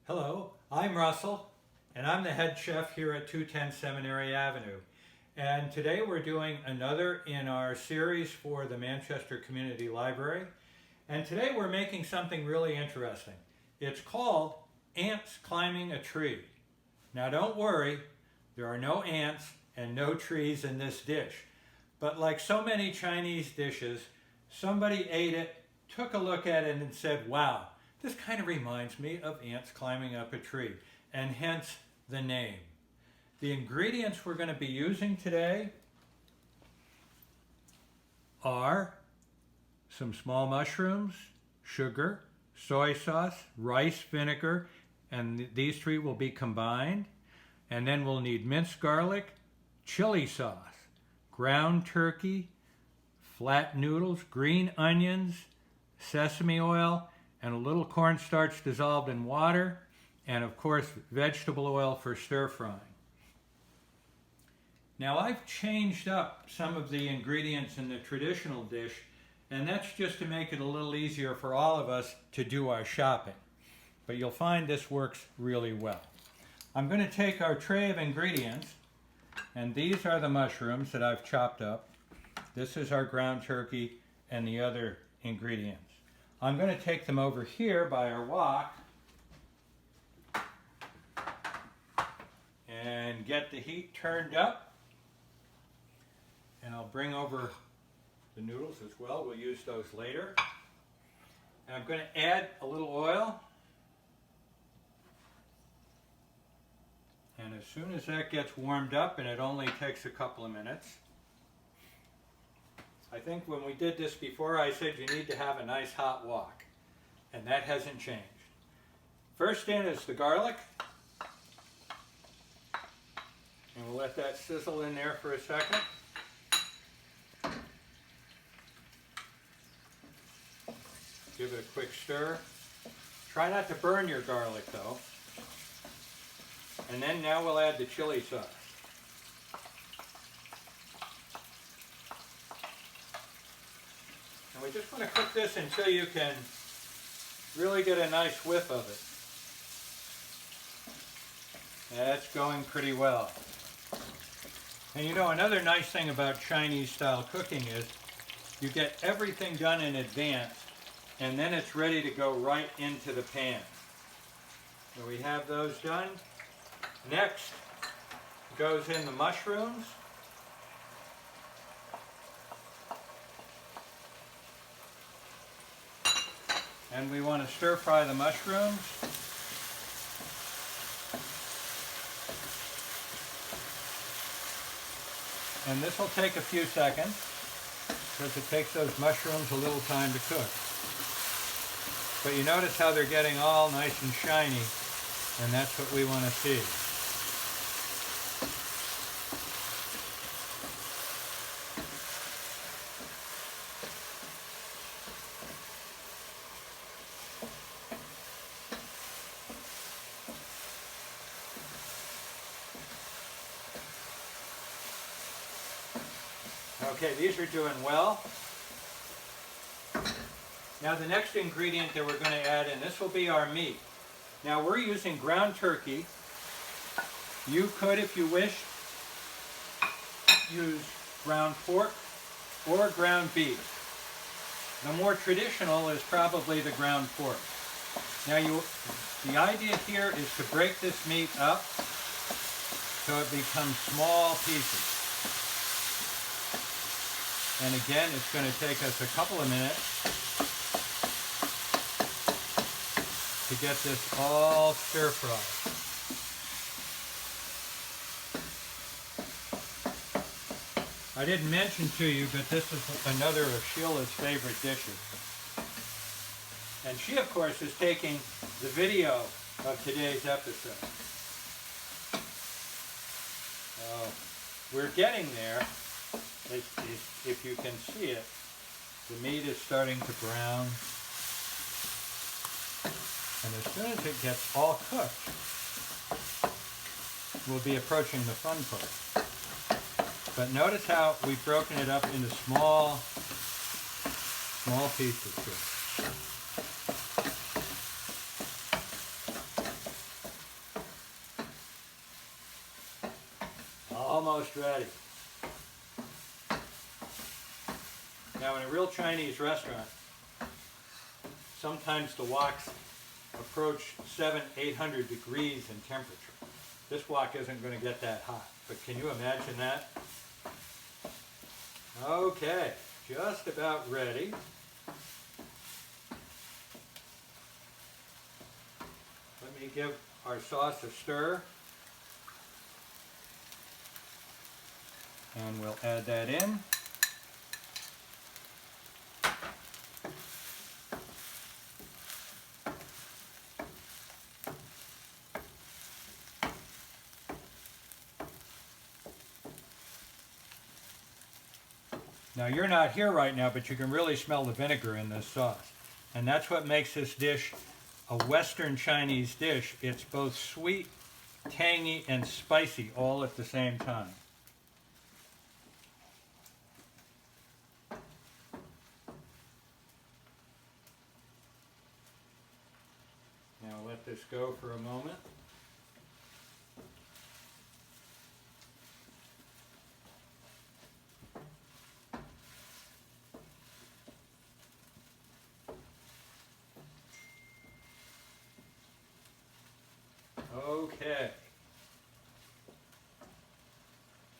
Hello, I'm Russell, and I'm the head chef here at 210 Seminary Avenue. And today we're doing another in our series for the Manchester Community Library. And today we're making something really interesting. It's called ants climbing a tree. Now don't worry, there are no ants and no trees in this dish. But like so many Chinese dishes, somebody ate it, took a look at it and said, wow, this kind of reminds me of ants climbing up a tree, and hence the name. The ingredients we're going to be using today are some small mushrooms, sugar, soy sauce, rice vinegar, and these three will be combined. And then we'll need minced garlic, chili sauce, ground turkey, flat noodles, green onions, sesame oil, and a little cornstarch dissolved in water, and of course vegetable oil for stir frying. Now I've changed up some of the ingredients in the traditional dish, and that's just to make it a little easier for all of us to do our shopping. But you'll find this works really well. I'm going to take our tray of ingredients, and these are the mushrooms that I've chopped up. This is our ground turkey and the other ingredients. I'm going to take them over here by our wok and get the heat turned up. And I'll bring over the noodles as well. We'll use those later. And I'm going to add a little oil. And as soon as that gets warmed up, and it only takes a couple of minutes, I think when we did this before, I said you need to have a nice hot wok, and that hasn't changed. First in is the garlic, and we'll let that sizzle in there for a second. Give it a quick stir. Try not to burn your garlic though. And then now we'll add the chili sauce. And we just want to cook this until you can really get a nice whiff of it. That's going pretty well. And you know, another nice thing about Chinese style cooking is you get everything done in advance, and then it's ready to go right into the pan. So we have those done. Next goes in the mushrooms. And we want to stir fry the mushrooms. And this will take a few seconds because it takes those mushrooms a little time to cook. But you notice how they're getting all nice and shiny, and that's what we want to see. Okay, these are doing well. Now the next ingredient that we're going to add in, this will be our meat. Now we're using ground turkey. You could, if you wish, use ground pork or ground beef. The more traditional is probably the ground pork. Now the idea here is to break this meat up so it becomes small pieces. And again, it's going to take us a couple of minutes to get this all stir fried. I didn't mention to you, but this is another of Sheila's favorite dishes. And she, of course, is taking the video of today's episode. We're getting there. If you can see it, the meat is starting to brown. And as soon as it gets all cooked, we'll be approaching the fun part. But notice how we've broken it up into small pieces here. almost ready. Now in a real Chinese restaurant, sometimes the woks approach 700-800 degrees in temperature. This wok isn't going to get that hot, but can you imagine that? Okay, just about ready. Let me give our sauce a stir. And we'll add that in. Now you're not here right now, but you can really smell the vinegar in this sauce. And that's what makes this dish a Western Chinese dish. It's both sweet, tangy, and spicy all at the same time. Now let this go for a moment. Okay.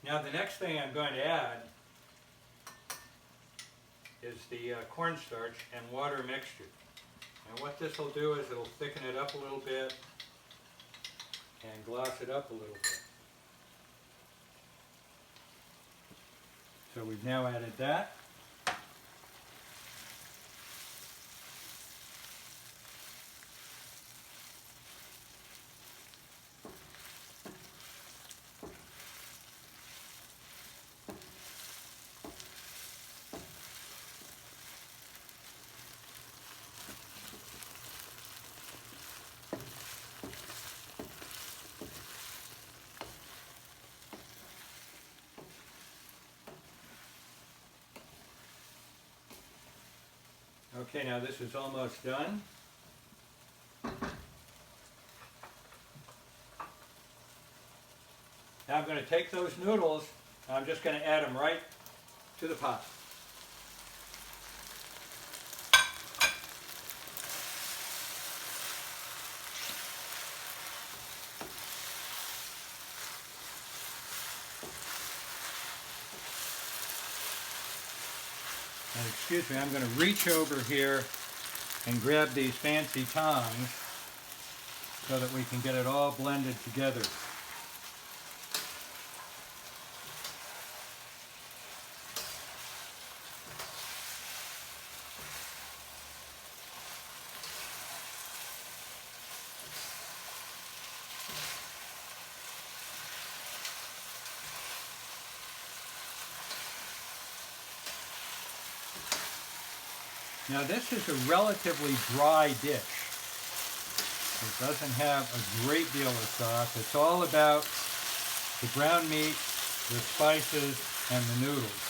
Now the next thing I'm going to add is the cornstarch and water mixture. And what this will do is it'll thicken it up a little bit and gloss it up a little bit. So we've now added that. Okay, now this is almost done. Now I'm going to take those noodles and I'm just going to add them right to the pot. And excuse me, I'm going to reach over here and grab these fancy tongs so that we can get it all blended together. Now this is a relatively dry dish. It doesn't have a great deal of sauce. It's all about the ground meat, the spices, and the noodles.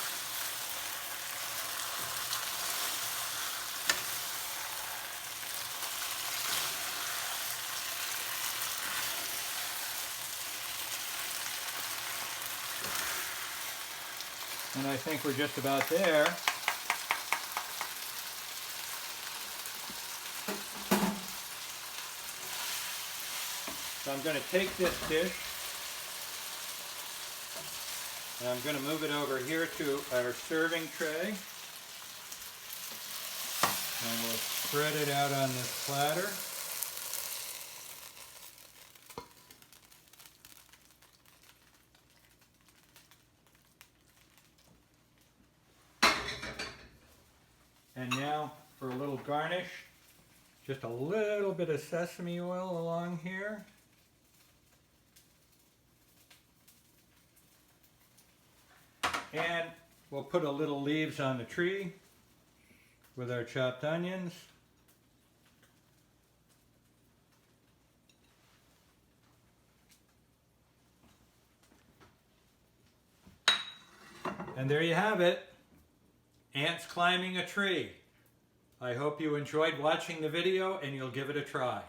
And I think we're just about there. So I'm going to take this dish and I'm going to move it over here to our serving tray. And we'll spread it out on this platter. And now for a little garnish, just a little bit of sesame oil along here. And we'll put a little leaves on the tree with our chopped onions. And there you have it. Ants climbing a tree. I hope you enjoyed watching the video and you'll give it a try.